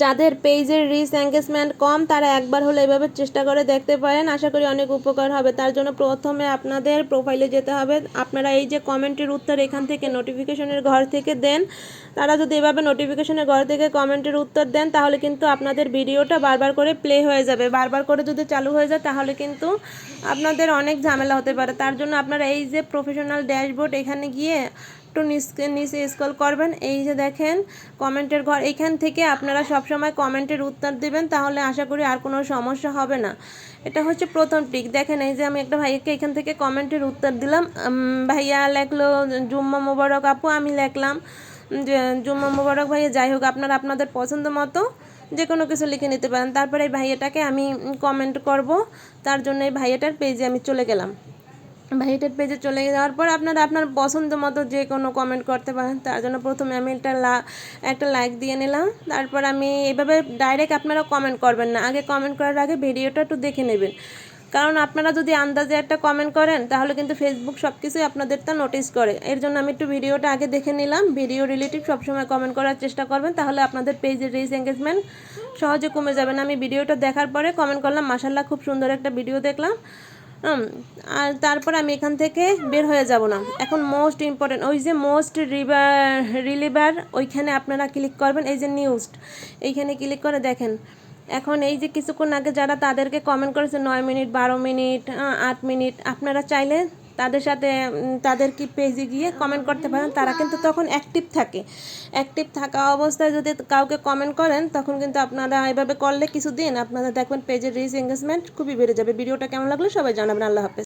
যাদের পেজের reach engagement কম তারা একবার হলে এভাবে চেষ্টা করে দেখতে পারেন, আশা করি অনেক উপকার হবে। তার জন্য প্রথমে আপনাদের প্রোফাইলে যেতে হবে। আপনারা এই যে কমেন্টের উত্তর এখান থেকে নোটিফিকেশনের ঘর থেকে দেন, তারা যদি এভাবে নোটিফিকেশনের ঘর থেকে কমেন্টের উত্তর দেন তাহলে কিন্তু আপনাদের ভিডিওটা বারবার করে প্লে হয়ে যাবে। বারবার করে যদি চালু হয়ে যায় তাহলে কিন্তু আপনাদের অনেক ঝামেলা হতে পারে। তার জন্য আপনারা এই যে প্রফেশনাল ড্যাশবোর্ড এখানে গিয়ে একটু নিচে স্ক্রল করবেন, এই যে দেখেন কমেন্টের ঘর, এইখান থেকে আপনারা সবসময় কমেন্টের উত্তর দিবেন, তাহলে আশা করি আর কোনো সমস্যা হবে না। এটা হচ্ছে প্রথম ট্রিক। দেখেন এই যে আমি একটা ভাইয়াকে এখান থেকে কমেন্টের উত্তর দিলাম, ভাইয়া লেখলো জুম্মা মোবারক আপু, আমি লিখলাম যে জুম্মা মোবারক ভাইয়া। যাই হোক, আপনারা আপনাদের পছন্দ মতো যে কোনো কিছু লিখে নিতে পারেন। তারপরে এই ভাইয়াটাকে আমি কমেন্ট করব, তার জন্য এই ভাইয়াটার পেজে আমি চলে গেলাম। ভাইটার পেজে চলে যাওয়ার পর আপনারা আপনার পছন্দ মতো যে কোনো কমেন্ট করতে পারেন। তার জন্য প্রথমে আমি একটা লাইক দিয়ে নিলাম। তারপর আমি এভাবে ডাইরেক্ট আপনারা কমেন্ট করবেন না, আগে কমেন্ট করার আগে ভিডিওটা একটু দেখে নেবেন। কারণ আপনারা যদি আন্দাজে একটা কমেন্ট করেন তাহলে কিন্তু ফেসবুক সব কিছুই আপনাদেরটা নোটিস করে। এর জন্য আমি একটু ভিডিওটা আগে দেখে নিলাম। ভিডিও রিলেটিভ সবসময় কমেন্ট করার চেষ্টা করবেন, তাহলে আপনাদের পেজের রিচ এঙ্গেজমেন্ট সহজে কমে যাবে না। আমি ভিডিওটা দেখার পরে কমেন্ট করলাম, মাশাআল্লাহ খুব সুন্দর একটা ভিডিও দেখলাম। আর তারপর আমি এখান থেকে বের হয়ে যাব না। এখন মোস্ট ইম্পর্টেন্ট, ওই যে মোস্ট রিলিভার ওইখানে আপনারা ক্লিক করবেন, এই যে নিউজ এইখানে ক্লিক করে দেখেন। এখন এই যে কিছুক্ষণ আগে যারা তাদেরকে কমেন্ট করেছে 9 মিনিট, 12 মিনিট, 8 মিনিট, আপনারা চাইলে তাদের সাথে তাদের কি পেজে গিয়ে কমেন্ট করতে পারেন। তারা কিন্তু তখন অ্যাক্টিভ থাকে। অ্যাক্টিভ থাকা অবস্থায় যদি কাউকে কমেন্ট করেন তখন কিন্তু আপনারা এভাবে করলে কিছুদিন আপনারা দেখবেন পেজের রিচ এঙ্গেজমেন্ট খুবই বেড়ে যাবে। ভিডিওটা কেমন লাগলো সবাই জানাবেন। আল্লাহ হাফেজ।